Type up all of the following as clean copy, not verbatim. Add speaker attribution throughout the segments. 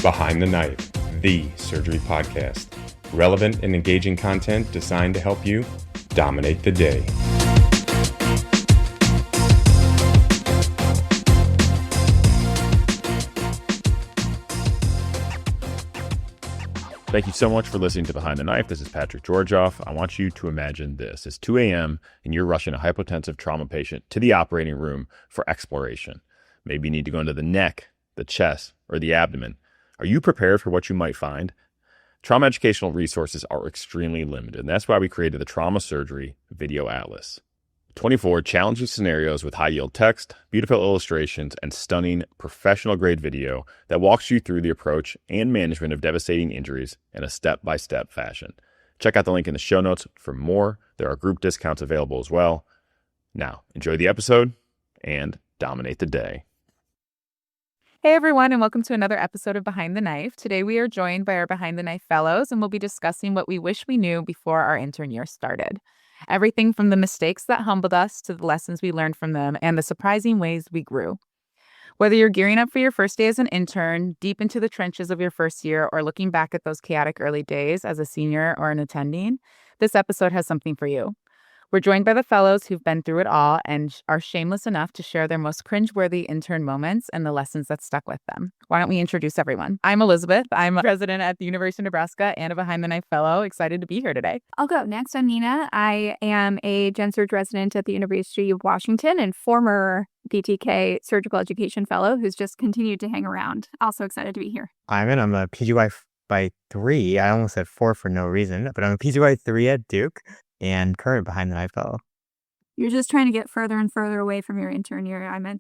Speaker 1: Behind the Knife, the surgery podcast. Relevant and engaging content designed to help you dominate the day.
Speaker 2: Thank you so much for listening to Behind the Knife. This is Patrick Georgioff. I want you to imagine this. It's 2 a.m. and you're rushing a hypotensive trauma patient to the operating room for exploration. Maybe you need to go into the neck, the chest, or the abdomen. Are you prepared for what you might find? Trauma educational resources are extremely limited, and that's why we created the Trauma Surgery Video Atlas. 24 challenging scenarios with high-yield text, beautiful illustrations, and stunning professional-grade video that walks you through the approach and management of devastating injuries in a step-by-step fashion. Check out the link in the show notes for more. There are group discounts available as well. Now, enjoy the episode and dominate the day.
Speaker 3: Hey everyone, and welcome to another episode of Behind the Knife. Today we are joined by our Behind the Knife fellows, and we'll be discussing what we wish we knew before our intern year started. Everything from the mistakes that humbled us to the lessons we learned from them and the surprising ways we grew. Whether you're gearing up for your first day as an intern, deep into the trenches of your first year, or looking back at those chaotic early days as a senior or an attending, this episode has something for you. We're joined by the fellows who've been through it all and are shameless enough to share their most cringeworthy intern moments and the lessons that stuck with them. Why don't we introduce everyone? I'm Elizabeth. I'm a resident at the University of Nebraska and a Behind the Knife fellow. Excited to be here today.
Speaker 4: I'll go next. I'm Nina. I am a Gen Surg resident at the University of Washington and former BTK surgical education fellow who's just continued to hang around. Also excited to be here.
Speaker 5: Ayman, I'm a PGY by 3. I almost said 4 for no reason, but I'm a PGY 3 at Duke and current Behind the Knife fellow.
Speaker 4: You're just trying to get further and further away from your intern year, Ayman.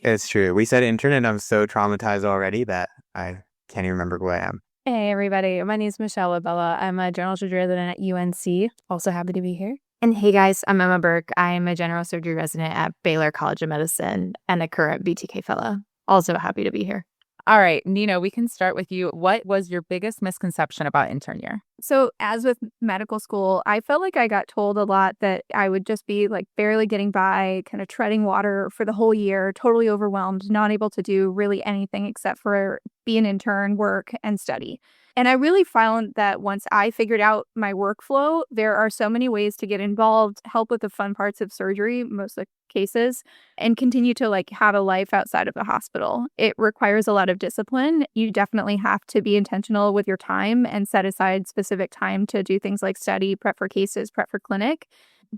Speaker 5: It's true. We said intern and I'm so traumatized already that I can't even remember who I am.
Speaker 6: Hey everybody, my name is Michelle Abella. I'm a general surgery resident at UNC. Also happy to be here.
Speaker 7: And hey guys, I'm Emma Burke. I'm a general surgery resident at Baylor College of Medicine and a current BTK fellow. Also happy to be here.
Speaker 3: All right, Nina, we can start with you. What was your biggest misconception about intern year?
Speaker 4: So as with medical school, I felt like I got told a lot that I would just be like barely getting by, kind of treading water for the whole year, totally overwhelmed, not able to do really anything except for be an intern, work, and study. And I really found that once I figured out my workflow, there are so many ways to get involved, help with the fun parts of surgery, most of the cases, and continue to like have a life outside of the hospital. It requires a lot of discipline. You definitely have to be intentional with your time and set aside specific time to do things like study, prep for cases, prep for clinic.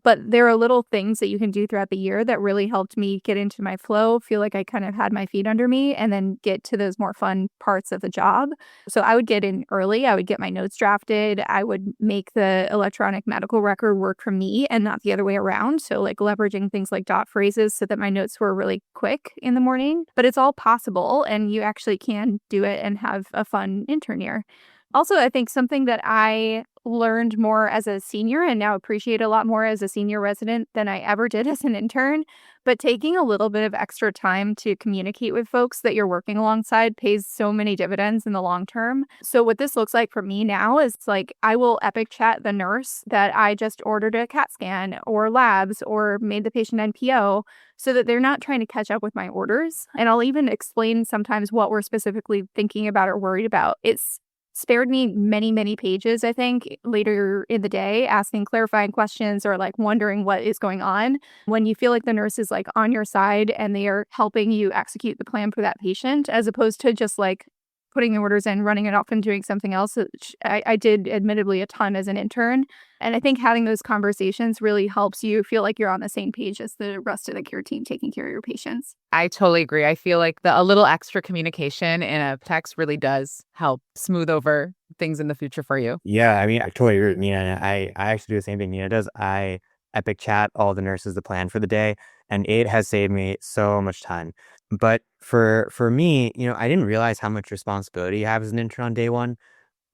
Speaker 4: But there are little things that you can do throughout the year that really helped me get into my flow, feel like I kind of had my feet under me, and then get to those more fun parts of the job. So I would get in early. I would get my notes drafted. I would make the electronic medical record work for me and not the other way around. So like leveraging things like dot phrases so that my notes were really quick in the morning. But it's all possible, and you actually can do it and have a fun intern year. Also, I think something that I learned more as a senior and now appreciate a lot more as a senior resident than I ever did as an intern, but taking a little bit of extra time to communicate with folks that you're working alongside pays so many dividends in the long term. So what this looks like for me now is like I will epic chat the nurse that I just ordered a CAT scan or labs or made the patient NPO so that they're not trying to catch up with my orders. And I'll even explain sometimes what we're specifically thinking about or worried about. It's spared me many, many pages, I think, later in the day, asking clarifying questions or like wondering what is going on. When you feel like the nurse is like on your side and they are helping you execute the plan for that patient, as opposed to just like putting the orders in, running it off and doing something else, which I did admittedly a ton as an intern. And I think having those conversations really helps you feel like you're on the same page as the rest of the care team taking care of your patients.
Speaker 3: I totally agree. I feel like a little extra communication in a text really does help smooth over things in the future for you.
Speaker 5: Yeah, I mean, I totally agree with Nina. I actually do the same thing Nina does. I epic chat all the nurses the plan for the day, and it has saved me so much time. But for me, I didn't realize how much responsibility you have as an intern on day one.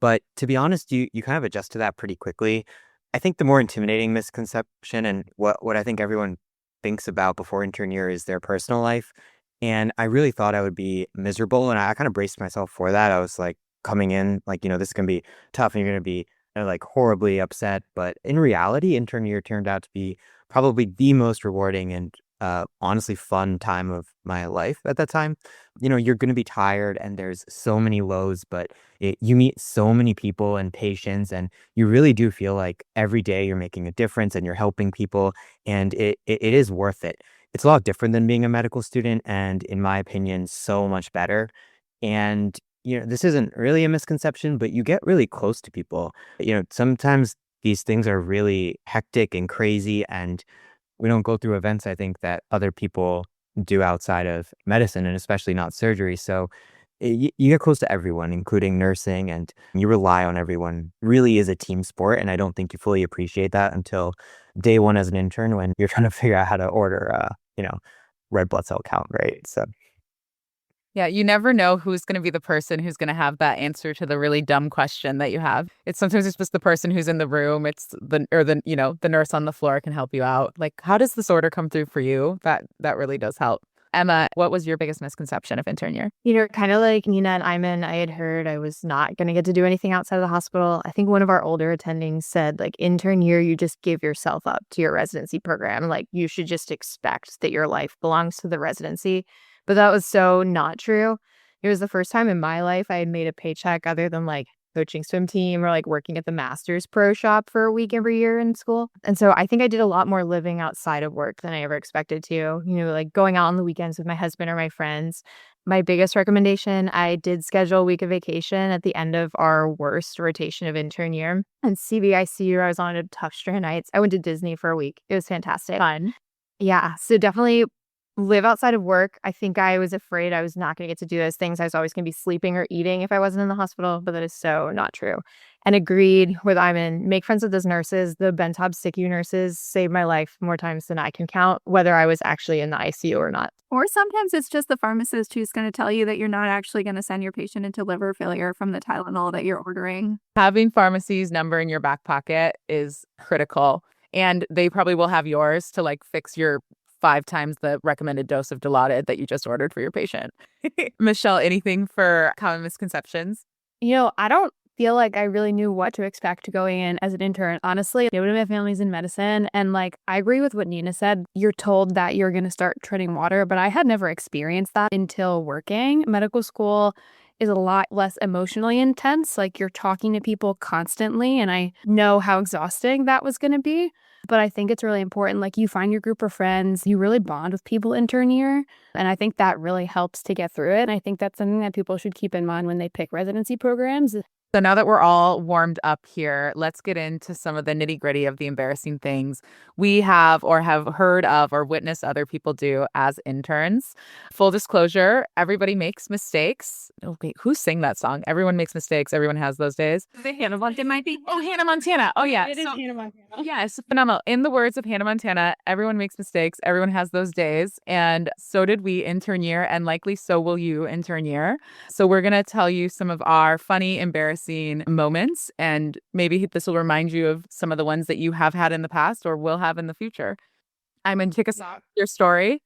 Speaker 5: But to be honest, you kind of adjust to that pretty quickly. I think the more intimidating misconception and what I think everyone thinks about before intern year is their personal life. And I really thought I would be miserable, and I kind of braced myself for that. I was like coming in like, this is going to be tough and you're going to be like horribly upset. But in reality, intern year turned out to be probably the most rewarding and honestly fun time of my life at that time. You're going to be tired and there's so many lows, but you meet so many people and patients, and you really do feel like every day you're making a difference and you're helping people, and it is worth it. It's a lot different than being a medical student, and in my opinion, so much better. And this isn't really a misconception, but you get really close to people. Sometimes these things are really hectic and crazy, and we don't go through events, I think, that other people do outside of medicine, and especially not surgery. So you get close to everyone, including nursing, and you rely on everyone. Really is a team sport, and I don't think you fully appreciate that until day one as an intern when you're trying to figure out how to order, red blood cell count, right? So
Speaker 3: Yeah, you never know who's going to be the person who's going to have that answer to the really dumb question that you have. Sometimes it's just the person who's in the room. It's the nurse on the floor can help you out. Like, how does this order come through for you? That really does help. Emma, what was your biggest misconception of intern year?
Speaker 7: Kind of like Nina and Ayman, I had heard I was not going to get to do anything outside of the hospital. I think one of our older attendings said, like, intern year, you just give yourself up to your residency program. Like, you should just expect that your life belongs to the residency. But that was so not true. It was the first time in my life I had made a paycheck other than like coaching swim team or like working at the master's pro shop for a week every year in school. And so I think I did a lot more living outside of work than I ever expected to, like going out on the weekends with my husband or my friends. My biggest recommendation, I did schedule a week of vacation at the end of our worst rotation of intern year. And CVICU, I was on a tough string of nights. I went to Disney for a week. It was fantastic.
Speaker 3: Fun.
Speaker 7: Yeah. So definitely live outside of work. I think I was afraid I was not going to get to do those things. I was always going to be sleeping or eating if I wasn't in the hospital, but that is so not true. And agreed with Ayman, make friends with those nurses. The Bentab SICU nurses saved my life more times than I can count, whether I was actually in the ICU or not.
Speaker 4: Or sometimes it's just the pharmacist who's going to tell you that you're not actually going to send your patient into liver failure from the Tylenol that you're ordering.
Speaker 3: Having pharmacy's number in your back pocket is critical. And they probably will have yours to like fix your 5 times the recommended dose of Dilaudid that you just ordered for your patient. Michelle, anything for common misconceptions?
Speaker 6: I don't feel like I really knew what to expect going in as an intern. Honestly, nobody in my family's in medicine. And like, I agree with what Nina said. You're told that you're going to start treading water, but I had never experienced that until working. Medical school is a lot less emotionally intense. Like, you're talking to people constantly, and I know how exhausting that was going to be. But I think it's really important. Like, you find your group of friends, you really bond with people intern year. And I think that really helps to get through it. And I think that's something that people should keep in mind when they pick residency programs.
Speaker 3: So now that we're all warmed up here, let's get into some of the nitty gritty of the embarrassing things we have or have heard of or witnessed other people do as interns. Full disclosure, everybody makes mistakes. Oh, wait, who sang that song? Everyone makes mistakes. Everyone has those days.
Speaker 4: The Hannah Montana might be.
Speaker 3: Oh, Hannah Montana. Oh, yeah.
Speaker 6: It is Hannah Montana.
Speaker 3: Yeah, it's phenomenal. In the words of Hannah Montana, everyone makes mistakes. Everyone has those days. And so did we intern year, and likely so will you intern year. So we're going to tell you some of our funny, embarrassing moments, and maybe this will remind you of some of the ones that you have had in the past or will have in the future. Ayman, kick us off your story.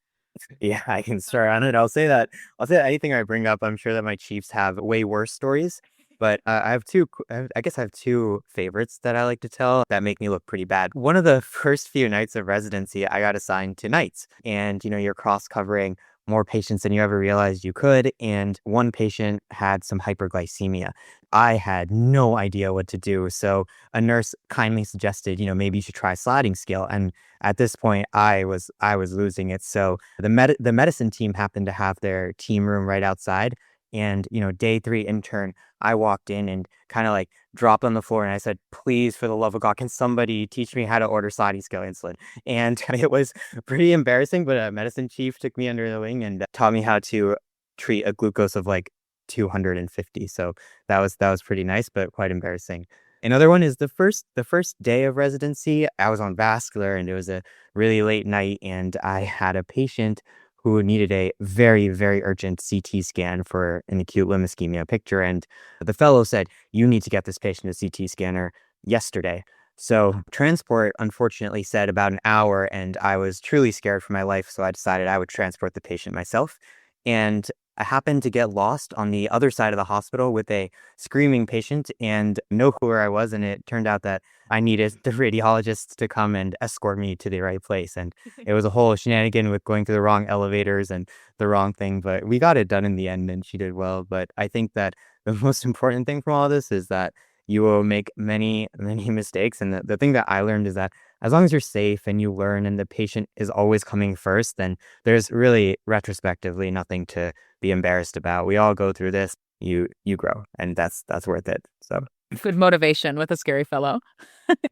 Speaker 5: Yeah, I can start on it. I'll say that anything I bring up, I'm sure that my Chiefs have way worse stories. But I have two, I guess I have two favorites that I like to tell that make me look pretty bad. One of the first few nights of residency, I got assigned to nights. And, you're cross covering more patients than you ever realized you could. And one patient had some hyperglycemia. I had no idea what to do. So a nurse kindly suggested, maybe you should try sliding scale. And at this point, I was losing it. So the medicine team happened to have their team room right outside. And, day 3 intern, I walked in and kind of like dropped on the floor and I said, please, for the love of God, can somebody teach me how to order sliding scale insulin? And it was pretty embarrassing, but a medicine chief took me under the wing and taught me how to treat a glucose of like 250. So that was pretty nice, but quite embarrassing. Another one is the first day of residency. I was on vascular and it was a really late night and I had a patient who needed a very, very urgent CT scan for an acute limb ischemia picture. And the fellow said, you need to get this patient a CT scanner yesterday. So transport, unfortunately, said about an hour, and I was truly scared for my life. So I decided I would transport the patient myself. And I happened to get lost on the other side of the hospital with a screaming patient and no clue where I was. And it turned out that I needed the radiologist to come and escort me to the right place. And it was a whole shenanigan with going through the wrong elevators and the wrong thing. But we got it done in the end and she did well. But I think that the most important thing from all this is that you will make many, many mistakes. And the thing that I learned is that as long as you're safe and you learn and the patient is always coming first, then there's really retrospectively nothing to be embarrassed about. We all go through this. You grow, and that's worth it. So
Speaker 3: Good motivation with a scary fellow.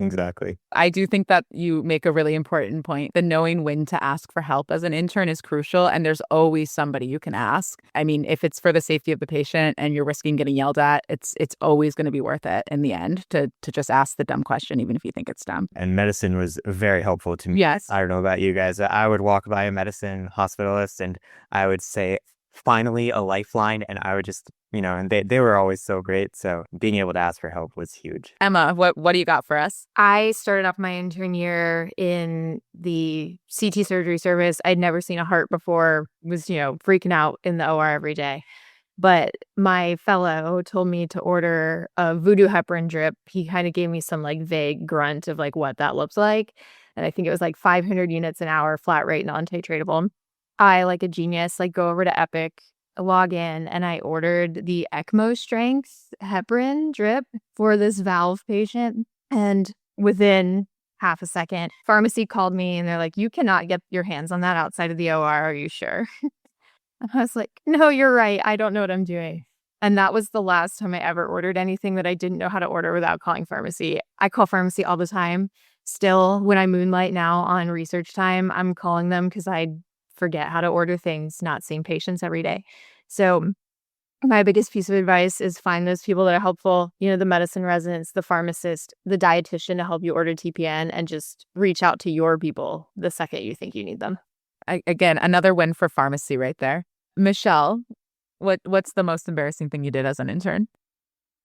Speaker 5: exactly.
Speaker 3: I do think that you make a really important point. The knowing when to ask for help as an intern is crucial, and there's always somebody you can ask. I mean, if it's for the safety of the patient and you're risking getting yelled at, it's always going to be worth it in the end to just ask the dumb question, even if you think it's dumb.
Speaker 5: And medicine was very helpful to me.
Speaker 3: Yes.
Speaker 5: I don't know about you guys. I would walk by a medicine hospitalist and I would say, finally, a lifeline. And I would just, and they were always so great. So being able to ask for help was huge.
Speaker 3: Emma, what do you got for us?
Speaker 7: I started off my intern year in the CT surgery service. I'd never seen a heart before, was, freaking out in the OR every day. But my fellow told me to order a voodoo heparin drip. He kind of gave me some like vague grunt of like what that looks like. And I think it was like 500 units an hour, flat rate, non-titratable. I, like a genius, like go over to Epic, log in, and I ordered the ECMO strength heparin drip for this valve patient. And within half a second, pharmacy called me and they're like, "You cannot get your hands on that outside of the OR. Are you sure?" And I was like, "No, you're right. I don't know what I'm doing." And that was the last time I ever ordered anything that I didn't know how to order without calling pharmacy. I call pharmacy all the time. Still, when I moonlight now on research time, I'm calling them because I forget how to order things, not seeing patients every day. So my biggest piece of advice is find those people that are helpful, the medicine residents, the pharmacist, the dietitian to help you order TPN, and just reach out to your people the second you think you need them.
Speaker 3: Again, another win for pharmacy right there. Michelle, what's the most embarrassing thing you did as an intern?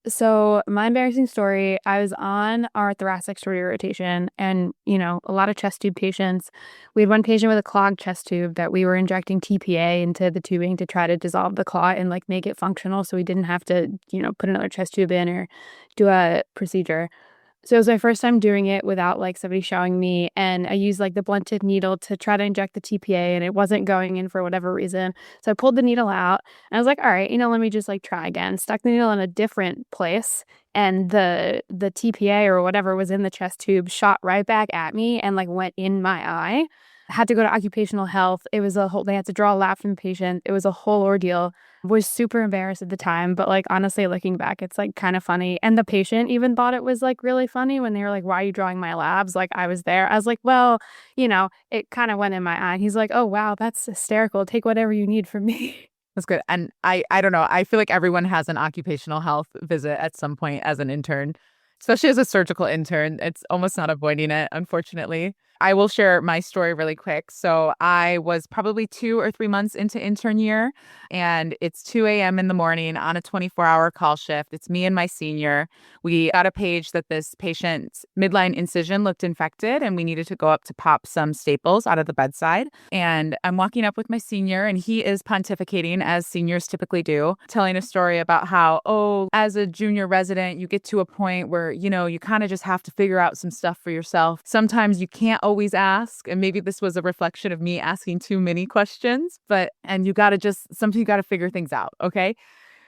Speaker 6: So my embarrassing story, I was on our thoracic shorty rotation and, a lot of chest tube patients. We had one patient with a clogged chest tube that we were injecting TPA into the tubing to try to dissolve the clot and like make it functional so we didn't have to, put another chest tube in or do a procedure. So it was my first time doing it without like somebody showing me, and I used like the blunt tip needle to try to inject the TPA and it wasn't going in for whatever reason. So I pulled the needle out and I was like, all right, let me just like try again. Stuck the needle in a different place and the TPA or whatever was in the chest tube shot right back at me and like went in my eye. I had to go to occupational health. It was they had to draw a lab from the patient. It was a whole ordeal. Was super embarrassed at the time, but like honestly looking back, it's like kind of funny. And the patient even thought it was like really funny when they were like, "Why are you drawing my labs?" Like I was there. I was like, well, it kind of went in my eye. He's like, "Oh wow, that's hysterical. Take whatever you need from me."
Speaker 3: That's good. And I don't know. I feel like everyone has an occupational health visit at some point as an intern, especially as a surgical intern. It's almost not avoiding it, unfortunately. I will share my story really quick. So I was probably 2 or 3 months into intern year, and it's 2 a.m. in the morning on a 24-hour call shift. It's me and my senior. We got a page that this patient's midline incision looked infected, and we needed to go up to pop some staples out of the bedside. And I'm walking up with my senior, and he is pontificating, as seniors typically do, telling a story about how, as a junior resident, you get to a point where, you kind of just have to figure out some stuff for yourself. Sometimes you can't always ask, and maybe this was a reflection of me asking too many questions, and sometimes you got to figure things out, okay?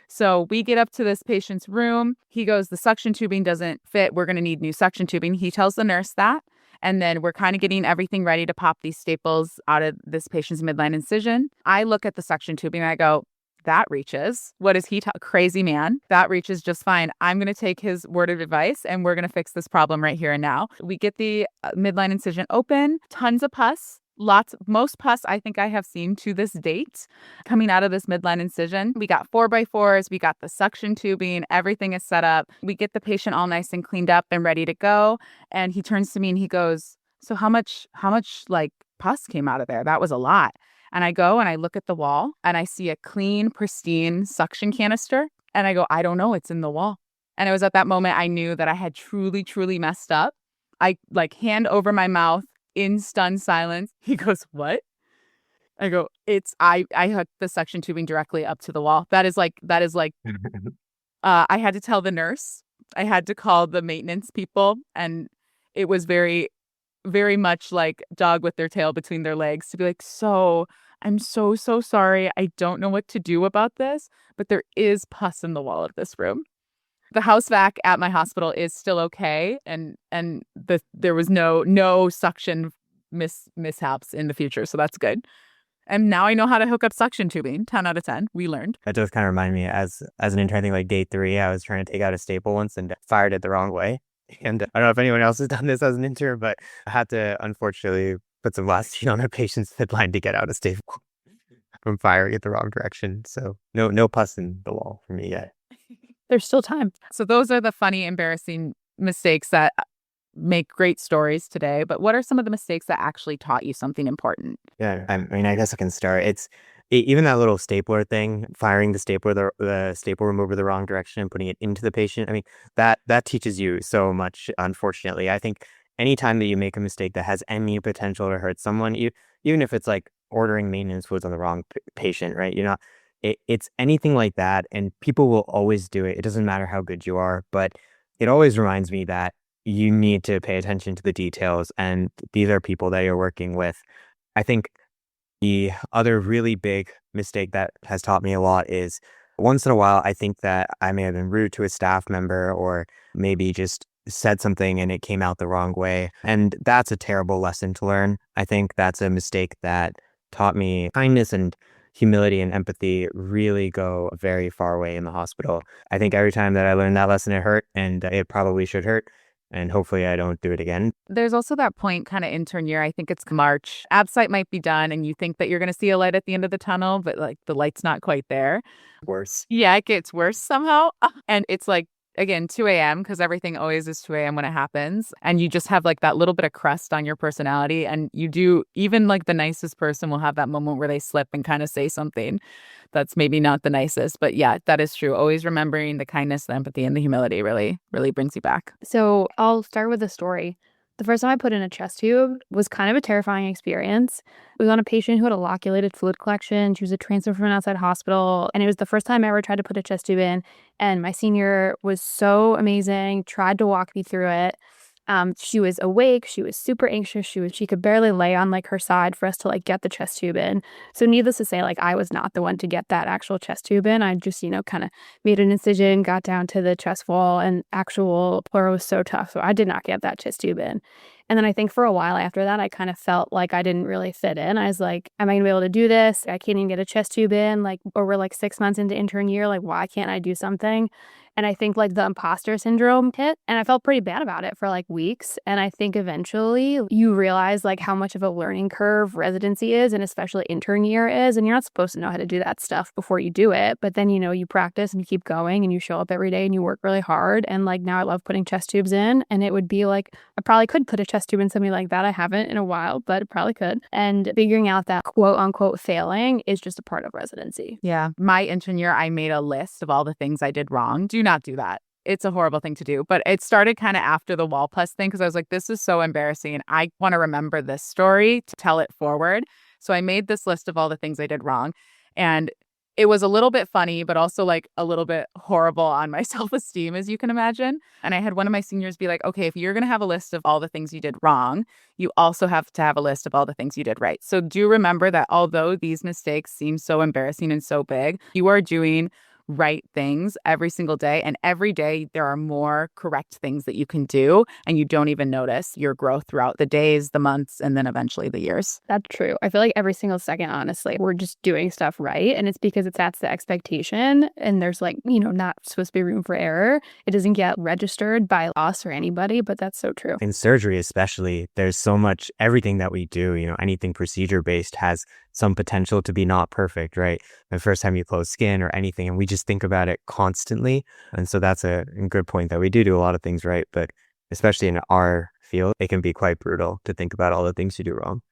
Speaker 3: So we get up to this patient's room. He goes, "The suction tubing doesn't fit. We're going to need new suction tubing." He tells the nurse that, and then we're kind of getting everything ready to pop these staples out of this patient's midline incision. I look at the suction tubing and I go, "That reaches. What is he crazy man? That reaches just fine. I'm going to take his word of advice and we're going to fix this problem right here and now." We get the midline incision open, tons of pus. Most pus I think I have seen to this date coming out of this midline incision. We got 4x4s, we got the suction tubing, everything is set up. We get the patient all nice and cleaned up and ready to go. And he turns to me and he goes, "So how much like pus came out of there? That was a lot." And I go and I look at the wall and I see a clean, pristine suction canister. And I go, "I don't know, it's in the wall." And it was at that moment I knew that I had truly, truly messed up. I hand over my mouth in stunned silence. He goes, "What?" I go, I hooked the suction tubing directly up to the wall. That is like I had to tell the nurse, I had to call the maintenance people, and it was very, very much like dog with their tail between their legs to be like, so I'm so, so sorry. I don't know what to do about this, but there is pus in the wall of this room. The house vac at my hospital is still okay, and there was no suction mishaps in the future, so that's good. And now I know how to hook up suction tubing. 10 out of 10. We learned.
Speaker 5: That does kind of remind me as an intern, I think like day 3, I was trying to take out a staple once and fired it the wrong way. And I don't know if anyone else has done this as an intern, but I had to unfortunately put some Lastine on a patient's midline to get out a staple from firing it the wrong direction. So no pus in the wall for me yet.
Speaker 6: There's still time.
Speaker 3: So those are the funny, embarrassing mistakes that make great stories today. But what are some of the mistakes that actually taught you something important?
Speaker 5: Yeah, I mean, I guess I can start. Even that little stapler thing, firing the staple remover the wrong direction and putting it into the patient. I mean, that teaches you so much. Unfortunately, I think anytime that you make a mistake that has any potential to hurt someone, even if it's like ordering maintenance fluids on the wrong patient, right? It's anything like that, and people will always do it. It doesn't matter how good you are, but it always reminds me that you need to pay attention to the details, and these are people that you're working with. I think the other really big mistake that has taught me a lot is once in a while, I think that I may have been rude to a staff member or maybe just said something and it came out the wrong way. And that's a terrible lesson to learn. I think that's a mistake that taught me kindness and humility and empathy really go a very far way in the hospital. I think every time that I learned that lesson, it hurt, and it probably should hurt. And hopefully I don't do it again.
Speaker 3: There's also that point kind of intern year. I think it's March. Absite might be done and you think that you're going to see a light at the end of the tunnel, but like the light's not quite there.
Speaker 5: Worse.
Speaker 3: Yeah, it gets worse somehow. And it's like, again, 2 a.m. because everything always is 2 a.m. when it happens. And you just have like that little bit of crust on your personality. And you do, even like the nicest person will have that moment where they slip and kind of say something that's maybe not the nicest. But yeah, that is true. Always remembering the kindness, the empathy, and the humility really, really brings you back.
Speaker 6: So I'll start with a story. The first time I put in a chest tube was kind of a terrifying experience. It was on a patient who had a loculated fluid collection. She was a transfer from an outside hospital. And it was the first time I ever tried to put a chest tube in. And my senior was so amazing, tried to walk me through it. She was awake. She was super anxious. She could barely lay on like her side for us to like get the chest tube in. So needless to say, like I was not the one to get that actual chest tube in. I just, kind of made an incision, got down to the chest wall, and actual pleura was so tough. So I did not get that chest tube in. And then I think for a while after that, I kind of felt like I didn't really fit in. I was like, am I going to be able to do this? I can't even get a chest tube in. Like, or we're like 6 months into intern year. Like, why can't I do something? And I think like the imposter syndrome hit, and I felt pretty bad about it for like weeks. And I think eventually you realize like how much of a learning curve residency is, and especially intern year is. And you're not supposed to know how to do that stuff before you do it. But then, you practice and you keep going and you show up every day and you work really hard. And like now I love putting chest tubes in, and it would be like, I probably could put a chest tube in something like that. I haven't in a while, but it probably could. And figuring out that quote unquote failing is just a part of residency.
Speaker 3: Yeah. My intern year, I made a list of all the things I did wrong. Do not do that. It's a horrible thing to do. But it started kind of after the wall plus thing because I was like, this is so embarrassing. And I want to remember this story to tell it forward. So I made this list of all the things I did wrong. And it was a little bit funny, but also like a little bit horrible on my self-esteem, as you can imagine. And I had one of my seniors be like, okay, if you're going to have a list of all the things you did wrong, you also have to have a list of all the things you did right. So do remember that although these mistakes seem so embarrassing and so big, you are doing right things every single day. And every day there are more correct things that you can do. And you don't even notice your growth throughout the days, the months, and then eventually the years.
Speaker 6: That's true. I feel like every single second, honestly, we're just doing stuff right. And it's because that's the expectation. And there's like, not supposed to be room for error. It doesn't get registered by us or anybody, but that's so true.
Speaker 5: In surgery, especially, there's so much, everything that we do, anything procedure based has some potential to be not perfect, right? The first time you close skin or anything, and we just think about it constantly. And so that's a good point that we do a lot of things right, but especially in our field, it can be quite brutal to think about all the things you do wrong.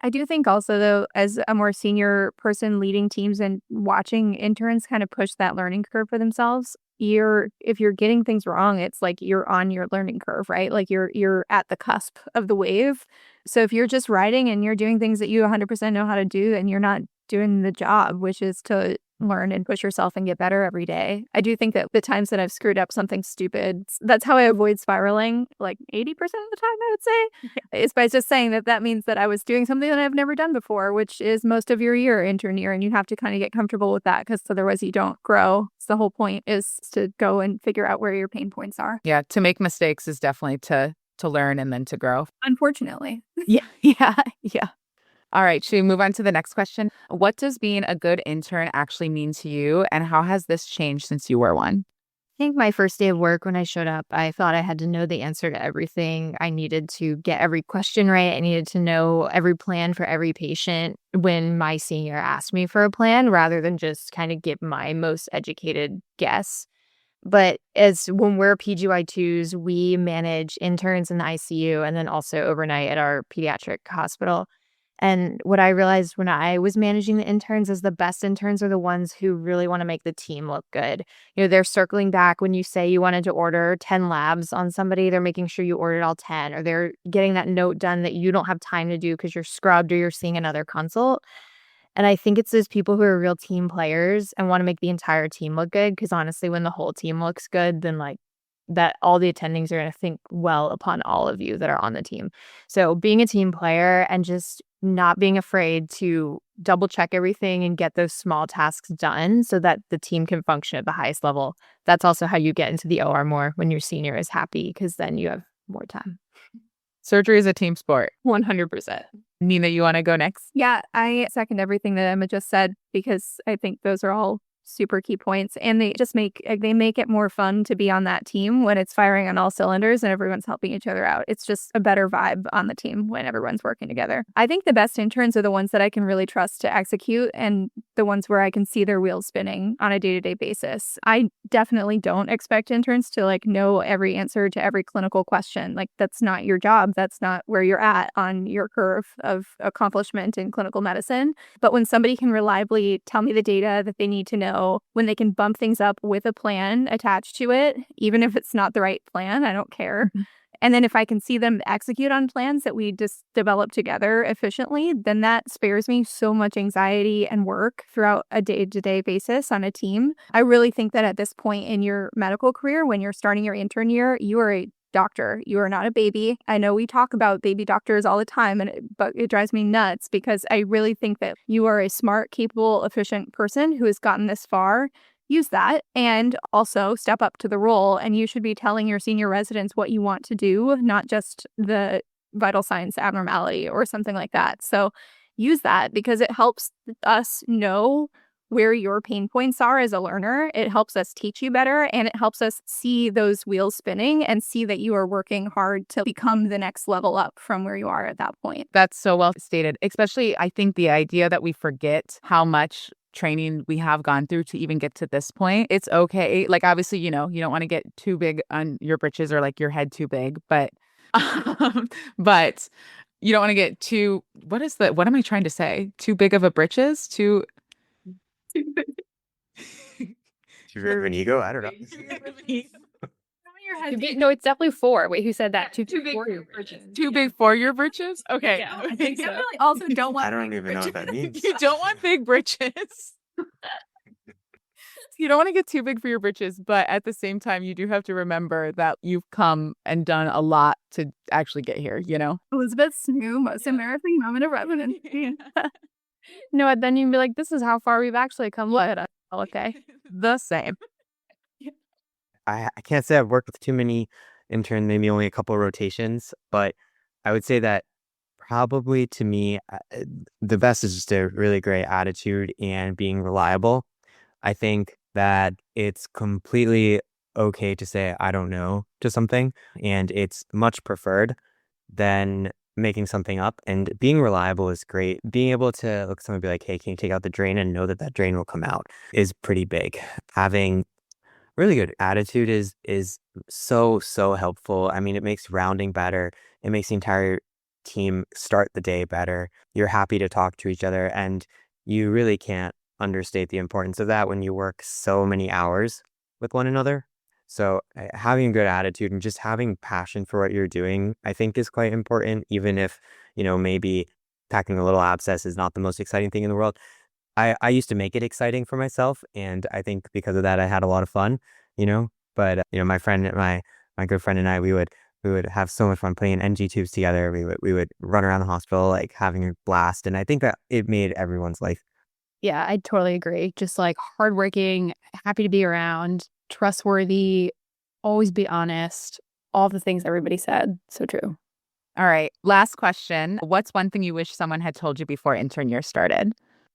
Speaker 4: I do think also, though, as a more senior person leading teams and watching interns kind of push that learning curve for themselves, if you're getting things wrong, it's like you're on your learning curve, right? Like you're at the cusp of the wave. So if you're just riding and you're doing things that you 100% know how to do, then you're not doing the job, which is to learn and push yourself and get better every day. I do think that the times that I've screwed up something stupid, that's how I avoid spiraling like 80% of the time, I would say, is by just saying that means that I was doing something that I've never done before, which is most of your intern year. And you have to kind of get comfortable with that because otherwise you don't grow. So the whole point is to go and figure out where your pain points are.
Speaker 3: Yeah, to make mistakes is definitely to learn and then to grow.
Speaker 4: Unfortunately.
Speaker 3: Yeah. All right, should we move on to the next question? What does being a good intern actually mean to you, and how has this changed since you were one?
Speaker 7: I think my first day of work, when I showed up, I thought I had to know the answer to everything. I needed to get every question right. I needed to know every plan for every patient when my senior asked me for a plan, rather than just kind of give my most educated guess. But when we're PGY2s, we manage interns in the ICU and then also overnight at our pediatric hospital. And what I realized when I was managing the interns is the best interns are the ones who really want to make the team look good. They're circling back when you say you wanted to order 10 labs on somebody, they're making sure you ordered all 10, or they're getting that note done that you don't have time to do because you're scrubbed or you're seeing another consult. And I think it's those people who are real team players and want to make the entire team look good. Because honestly, when the whole team looks good, then like that all the attendings are going to think well upon all of you that are on the team. So being a team player and just not being afraid to double check everything and get those small tasks done so that the team can function at the highest level. That's also how you get into the OR more when your senior is happy, because then you have more time.
Speaker 3: Surgery is a team sport.
Speaker 4: 100%.
Speaker 3: Nina, you want to go next?
Speaker 4: Yeah, I second everything that Emma just said because I think those are all super key points, and they make it more fun to be on that team when it's firing on all cylinders and everyone's helping each other out. It's just a better vibe on the team when everyone's working together. I think the best interns are the ones that I can really trust to execute and the ones where I can see their wheels spinning on a day-to-day basis. I definitely don't expect interns to like know every answer to every clinical question. Like that's not your job. That's not where you're at on your curve of accomplishment in clinical medicine. But when somebody can reliably tell me the data that they need to know, when they can bump things up with a plan attached to it, even if it's not the right plan, I don't care. Mm-hmm. And then if I can see them execute on plans that we just develop together efficiently, then that spares me so much anxiety and work throughout a day-to-day basis on a team. I really think that at this point in your medical career, when you're starting your intern year, you are a doctor. You are not a baby. I know we talk about baby doctors all the time, but it drives me nuts because I really think that you are a smart, capable, efficient person who has gotten this far. Use that and also step up to the role. And you should be telling your senior residents what you want to do, not just the vital signs abnormality or something like that. So use that because it helps us know where your pain points are as a learner. It helps us teach you better, and it helps us see those wheels spinning and see that you are working hard to become the next level up from where you are at that point.
Speaker 3: That's so well stated. Especially, I think the idea that we forget how much training we have gone through to even get to this point. It's okay. Like, obviously, you don't want to get too big on your britches or like your head too big, but but you don't want to get too, what am I trying to say? Too big of a britches? Too
Speaker 5: big of an ego? I don't know.
Speaker 6: No, it's definitely 4. Wait, who said that?
Speaker 3: Too big for your britches. Too big for your britches? Okay.
Speaker 6: Yeah, I think so.
Speaker 4: Also don't want
Speaker 5: I don't even know what that means.
Speaker 3: You don't want big britches. You don't want to get too big for your britches, but at the same time, you do have to remember that you've come and done a lot to actually get here,
Speaker 4: Elizabeth's new most embarrassing moment of residency.
Speaker 6: No, then you'd be like, this is how far we've actually come. Okay.
Speaker 3: The same.
Speaker 5: I can't say I've worked with too many interns, maybe only a couple of rotations, but I would say that probably to me, the best is just a really great attitude and being reliable. I think that it's completely okay to say, I don't know to something, and it's much preferred than making something up. And being reliable is great. Being able to look at someone and be like, hey, can you take out the drain, and know that that drain will come out is pretty big. Having really good attitude is so helpful. I mean, it makes rounding better. It makes the entire team start the day better. You're happy to talk to each other, and you really can't understate the importance of that when you work so many hours with one another. So having a good attitude and just having passion for what you're doing, I think is quite important, even if, maybe packing a little abscess is not the most exciting thing in the world. I used to make it exciting for myself, and I think because of that, I had a lot of fun, but, my friend, my good friend and I, we would have so much fun playing NG tubes together. We would run around the hospital, like having a blast. And I think that it made everyone's life.
Speaker 6: Yeah, I totally agree. Just like hardworking, happy to be around, trustworthy, always be honest, all the things everybody said. So true.
Speaker 3: All right. Last question. What's one thing you wish someone had told you before intern year started?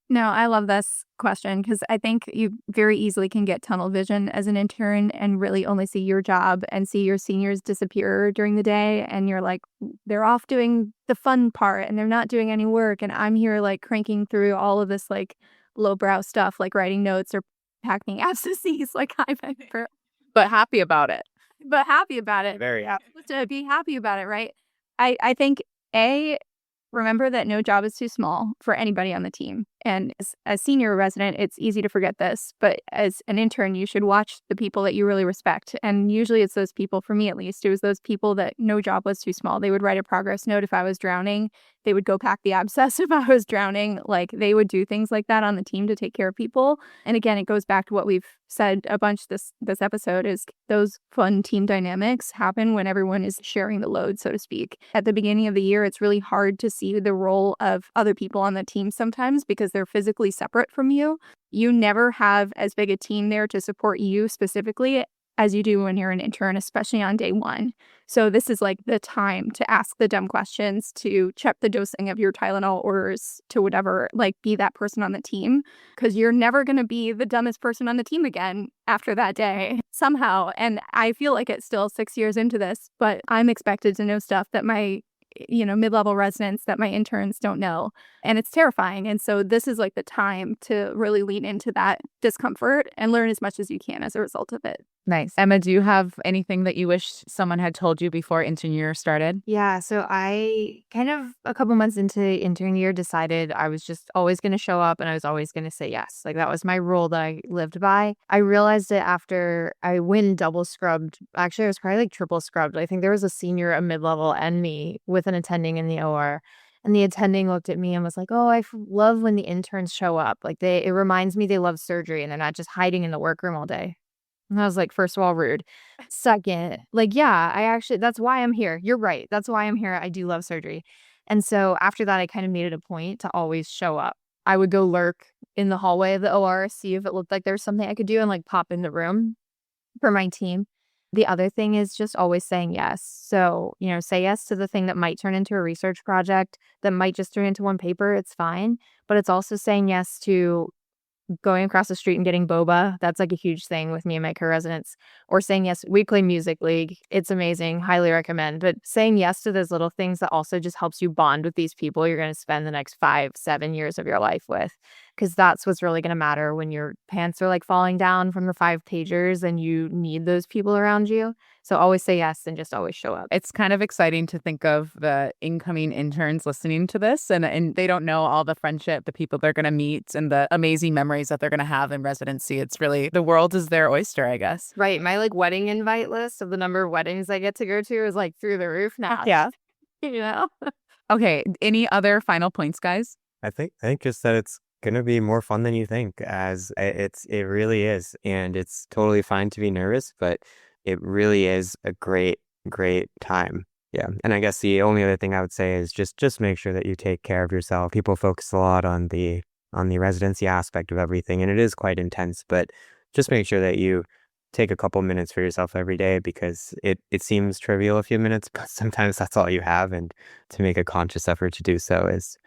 Speaker 4: No, I love this question because I think you very easily can get tunnel vision as an intern and really only see your job and see your seniors disappear during the day. And you're like, they're off doing the fun part and they're not doing any work. And I'm here like cranking through all of this like lowbrow stuff, like writing notes or packing abscesses like I've ever.
Speaker 3: But happy about it.
Speaker 4: But happy about it.
Speaker 5: Very happy.
Speaker 4: To be happy about it, right? I think, remember that no job is too small for anybody on the team. And as a senior resident, it's easy to forget this. But as an intern, you should watch the people that you really respect. And usually it's those people, for me at least, it was those people that no job was too small. They would write a progress note if I was drowning. They would go pack the abscess if I was drowning. Like they would do things like that on the team to take care of people. And again, it goes back to what we've said a bunch this episode is those fun team dynamics happen when everyone is sharing the load, so to speak. At the beginning of the year, it's really hard to see the role of other people on the team sometimes because they're physically separate from you. You never have as big a team there to support you specifically as you do when you're an intern, especially on day one. So this is like the time to ask the dumb questions, to check the dosing of your Tylenol orders, to whatever, like be that person on the team, because you're never going to be the dumbest person on the team again after that day somehow. And I feel like it's still 6 years into this, but I'm expected to know stuff that my mid-level residents, that my interns don't know. And it's terrifying. And so this is like the time to really lean into that discomfort and learn as much as you can as a result of it.
Speaker 3: Nice. Emma, do you have anything that you wish someone had told you before intern year started?
Speaker 7: Yeah, so I kind of a couple months into intern year decided I was just always going to show up and I was always going to say yes. Like that was my rule that I lived by. I realized it after I went double scrubbed. Actually, I was probably like triple scrubbed. I think there was a senior, a mid-level, and me with an attending in the OR. And the attending looked at me and was like, "Oh, I love when the interns show up. Like it reminds me they love surgery and they're not just hiding in the workroom all day." And I was like, first of all, rude. Second, like, yeah, that's why I'm here. You're right. That's why I'm here. I do love surgery. And so after that, I kind of made it a point to always show up. I would go lurk in the hallway of the OR, see if it looked like there was something I could do and like pop in the room for my team. The other thing is just always saying yes. So, say yes to the thing that might turn into a research project, that might just turn into one paper. It's fine. But it's also saying yes to going across the street and getting boba. That's like a huge thing with me and my co-residents. Or saying yes, we play Music League. It's amazing. Highly recommend. But saying yes to those little things that also just helps you bond with these people you're going to spend the next 5-7 years of your life with. Because that's what's really going to matter when your pants are like falling down from the 5-pagers and you need those people around you. So always say yes and just always show up.
Speaker 3: It's kind of exciting to think of the incoming interns listening to this and they don't know all the friendship, the people they're going to meet and the amazing memories that they're going to have in residency. It's really, the world is their oyster, I guess.
Speaker 7: Right. My like wedding invite list of the number of weddings I get to go to is like through the roof now.
Speaker 3: Yeah.
Speaker 7: You
Speaker 3: Okay. Any other final points, guys?
Speaker 5: I think just that it's gonna be more fun than you think, as it really is, and it's totally fine to be nervous, but it really is a great time. Yeah, and I guess the only other thing I would say is just make sure that you take care of yourself. People focus a lot on the residency aspect of everything, and it is quite intense, but just make sure that you take a couple minutes for yourself every day, because it seems trivial a few minutes, but sometimes that's all you have, and to make a conscious effort to do so is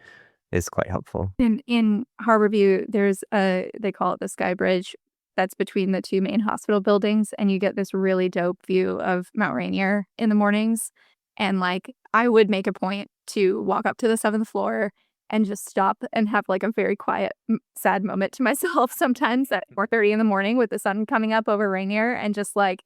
Speaker 5: quite helpful.
Speaker 4: In Harborview, there's they call it the Sky Bridge that's between the two main hospital buildings, and you get this really dope view of Mount Rainier in the mornings. And like, I would make a point to walk up to the 7th floor and just stop and have like a very quiet, sad moment to myself sometimes at 4:30 in the morning with the sun coming up over Rainier, and just like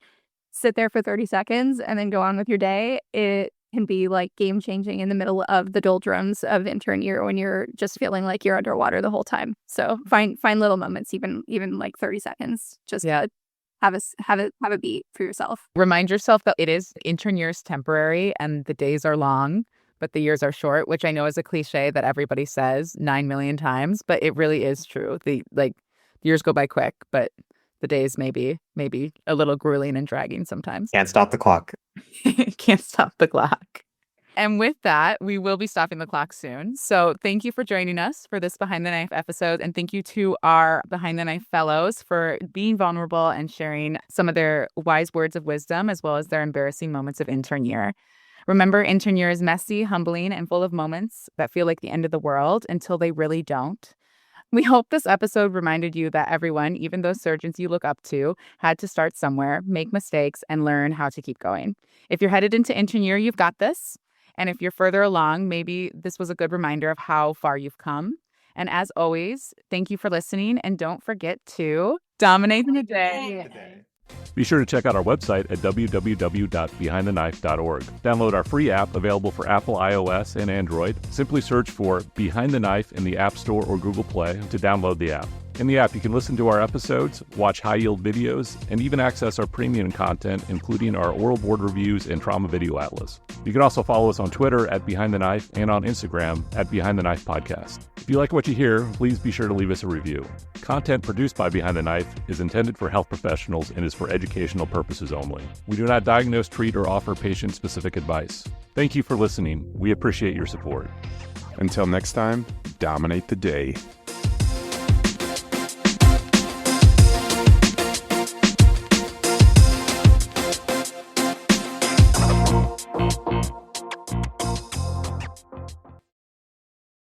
Speaker 4: sit there for 30 seconds and then go on with your day. It can be like game changing in the middle of the doldrums of intern year when you're just feeling like you're underwater the whole time. So find little moments, even like 30 seconds. Just
Speaker 3: yeah.
Speaker 4: have a beat for yourself.
Speaker 3: Remind yourself that it is intern year is temporary and the days are long, but the years are short, which I know is a cliche that everybody says 9 million times, but it really is true. The years go by quick, but the days maybe a little grueling and dragging sometimes.
Speaker 5: Can't stop the clock.
Speaker 3: Can't stop the clock. And with that, we will be stopping the clock soon. So thank you for joining us for this Behind the Knife episode. And thank you to our Behind the Knife fellows for being vulnerable and sharing some of their wise words of wisdom, as well as their embarrassing moments of intern year. Remember, intern year is messy, humbling, and full of moments that feel like the end of the world until they really don't. We hope this episode reminded you that everyone, even those surgeons you look up to, had to start somewhere, make mistakes, and learn how to keep going. If you're headed into intern year, you've got this. And if you're further along, maybe this was a good reminder of how far you've come. And as always, thank you for listening. And don't forget to dominate the day.
Speaker 2: Be sure to check out our website at www.behindtheknife.org. Download our free app available for Apple, iOS, and Android. Simply search for Behind the Knife in the App Store or Google Play to download the app. In the app, you can listen to our episodes, watch high-yield videos, and even access our premium content, including our oral board reviews and trauma video atlas. You can also follow us on Twitter at Behind the Knife and on Instagram at Behind the Knife Podcast. If you like what you hear, please be sure to leave us a review. Content produced by Behind the Knife is intended for health professionals and is for educational purposes only. We do not diagnose, treat, or offer patient-specific advice. Thank you for listening. We appreciate your support.
Speaker 1: Until next time, dominate the day.